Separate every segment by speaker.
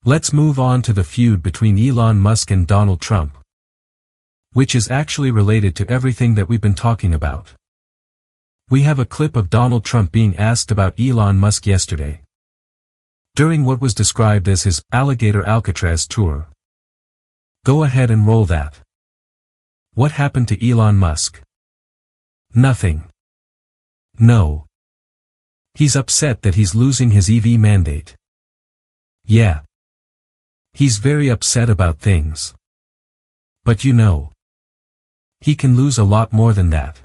Speaker 1: Let's move on to the feud between Elon Musk and Donald Trump, which is actually related to everything that we've been talking about. We have a clip of Donald Trump being asked about Elon Musk yesterday, during what was described as his Alligator Alcatraz tour. Go ahead and roll that. What happened to Elon Musk? Nothing. No. He's upset that he's losing his EV mandate. Yeah. He's very upset about things. But you know, he can lose a lot more than that.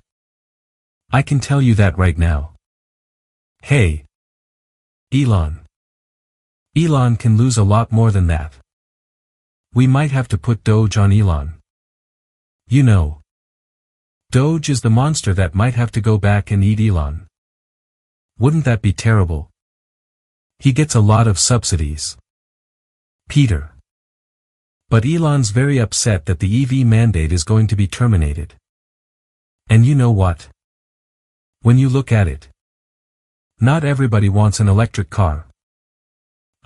Speaker 1: I can tell you that right now. Hey. Elon. Elon can lose a lot more than that. We might have to put DOGE on Elon. You know, DOGE is the monster that might have to go back and eat Elon. Wouldn't that be terrible? He gets a lot of subsidies. Peter. But Elon's very upset that the EV mandate is going to be terminated. And you know what? When you look at it, not everybody wants an electric car.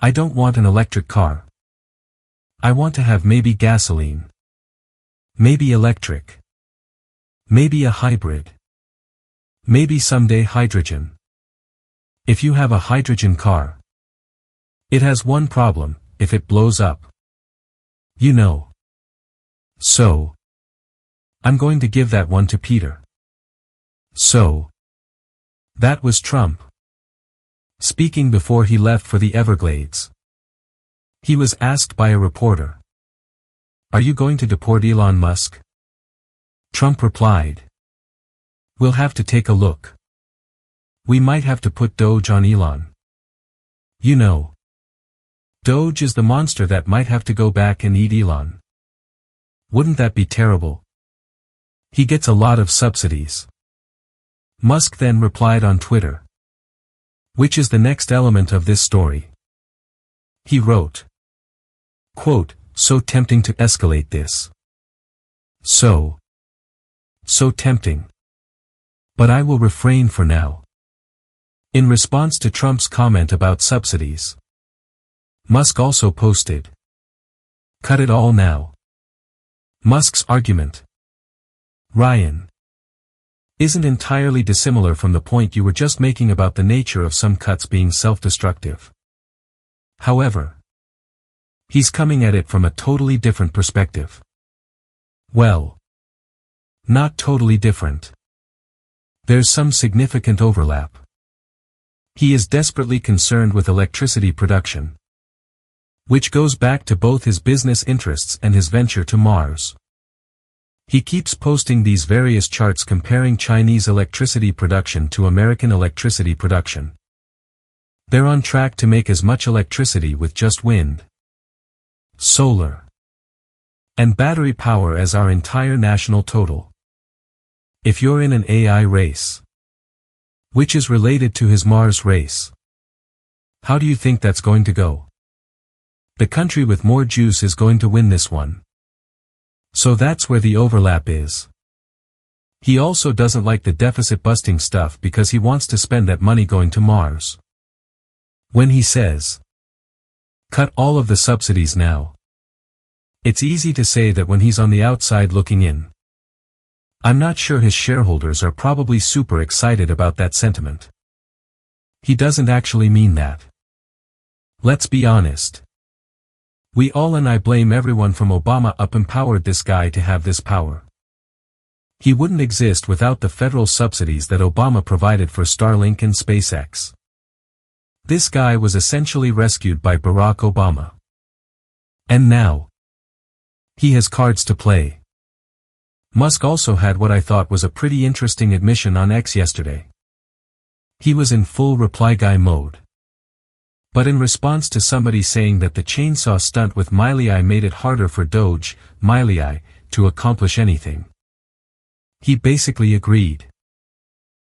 Speaker 1: I don't want an electric car. I want to have maybe gasoline. Maybe electric. Maybe a hybrid. Maybe someday hydrogen. If you have a hydrogen car, it has one problem: if it blows up. You know. So, I'm going to give that one to Peter. So, that was Trump speaking before he left for the Everglades. He was asked by a reporter, "Are you going to deport Elon Musk?" Trump replied, "We'll have to take a look. We might have to put DOGE on Elon. You know, DOGE is the monster that might have to go back and eat Elon. Wouldn't that be terrible? He gets a lot of subsidies." Musk then replied on Twitter, which is the next element of this story. He wrote, quote, "So tempting to escalate this. So tempting. But I will refrain for now." In response to Trump's comment about subsidies, Musk also posted, "Cut it all now." Musk's argument, Ryan, isn't entirely dissimilar from the point you were just making about the nature of some cuts being self-destructive. However, he's coming at it from a totally different perspective. Well, not totally different. There's some significant overlap. He is desperately concerned with electricity production, which goes back to both his business interests and his venture to Mars. He keeps posting these various charts comparing Chinese electricity production to American electricity production. They're on track to make as much electricity with just wind, solar, and battery power as our entire national total. If you're in an AI race, which is related to his Mars race, how do you think that's going to go? The country with more juice is going to win this one. So that's where the overlap is. He also doesn't like the deficit-busting stuff because he wants to spend that money going to Mars. When he says, "Cut all of the subsidies now," it's easy to say that when he's on the outside looking in. I'm not sure his shareholders are probably super excited about that sentiment. He doesn't actually mean that. Let's be honest. We all and I blame everyone from Obama up empowered this guy to have this power. He wouldn't exist without the federal subsidies that Obama provided for Starlink and SpaceX. This guy was essentially rescued by Barack Obama. And now, he has cards to play. Musk also had what I thought was a pretty interesting admission on X yesterday. He was in full reply guy mode. But in response to somebody saying that the chainsaw stunt with Milei made it harder for DOGE, Milei, to accomplish anything, he basically agreed.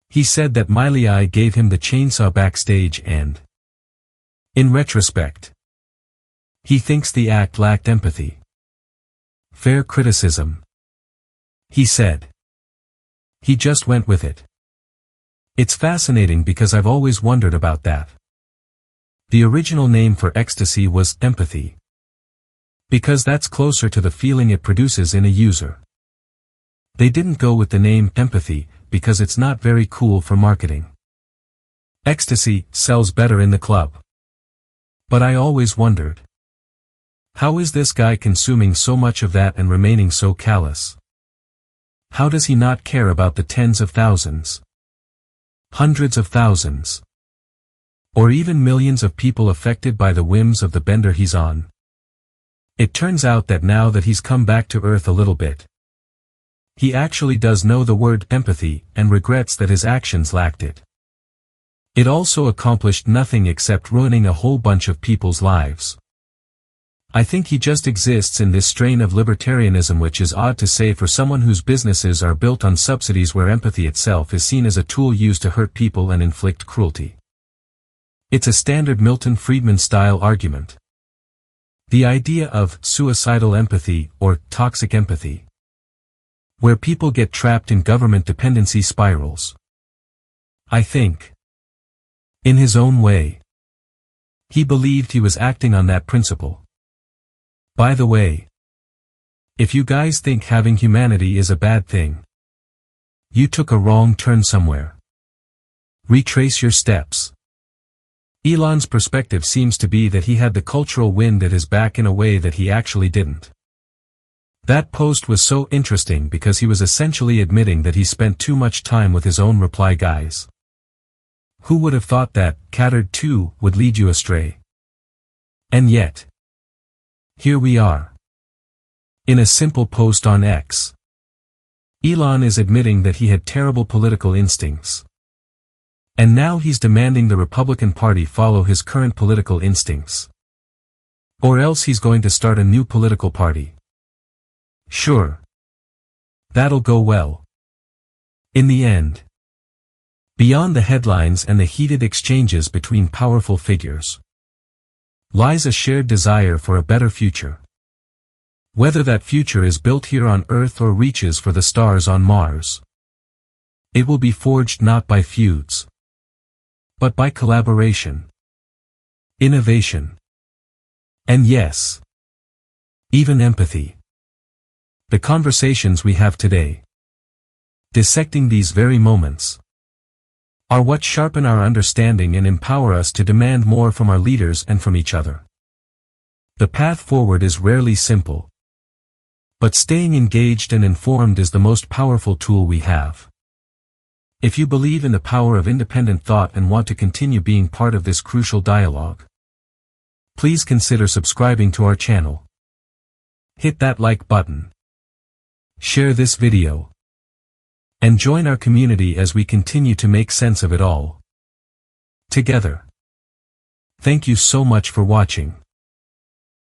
Speaker 1: He said that Milei gave him the chainsaw backstage and, in retrospect, he thinks the act lacked empathy. Fair criticism. He said. He just went with it. It's fascinating because I've always wondered about that. The original name for ecstasy was empathy. Because that's closer to the feeling it produces in a user. They didn't go with the name empathy, because it's not very cool for marketing. Ecstasy sells better in the club. But I always wondered. How is this guy consuming so much of that and remaining so callous? How does he not care about the tens of thousands? Hundreds of thousands? Or even millions of people affected by the whims of the bender he's on? It turns out that now that he's come back to earth a little bit, he actually does know the word empathy and regrets that his actions lacked it. It also accomplished nothing except ruining a whole bunch of people's lives. I think he just exists in this strain of libertarianism, which is odd to say for someone whose businesses are built on subsidies where empathy itself is seen as a tool used to hurt people and inflict cruelty. It's a standard Milton Friedman-style argument. The idea of suicidal empathy or toxic empathy, where people get trapped in government dependency spirals. I think, in his own way, he believed he was acting on that principle. By the way, if you guys think having humanity is a bad thing, you took a wrong turn somewhere. Retrace your steps. Elon's perspective seems to be that he had the cultural wind at his back in a way that he actually didn't. That post was so interesting because he was essentially admitting that he spent too much time with his own reply guys. Who would have thought that, Cattered 2, would lead you astray? And yet, here we are. In a simple post on X, Elon is admitting that he had terrible political instincts. And now he's demanding the Republican Party follow his current political instincts. Or else he's going to start a new political party. Sure. That'll go well. In the end. Beyond the headlines and the heated exchanges between powerful figures, lies a shared desire for a better future. Whether that future is built here on Earth or reaches for the stars on Mars, it will be forged not by feuds, but by collaboration, innovation, and yes, even empathy. The conversations we have today, dissecting these very moments, are what sharpen our understanding and empower us to demand more from our leaders and from each other. The path forward is rarely simple, but staying engaged and informed is the most powerful tool we have. If you believe in the power of independent thought and want to continue being part of this crucial dialogue, please consider subscribing to our channel. Hit that like button. Share this video. And join our community as we continue to make sense of it all together. Thank you so much for watching.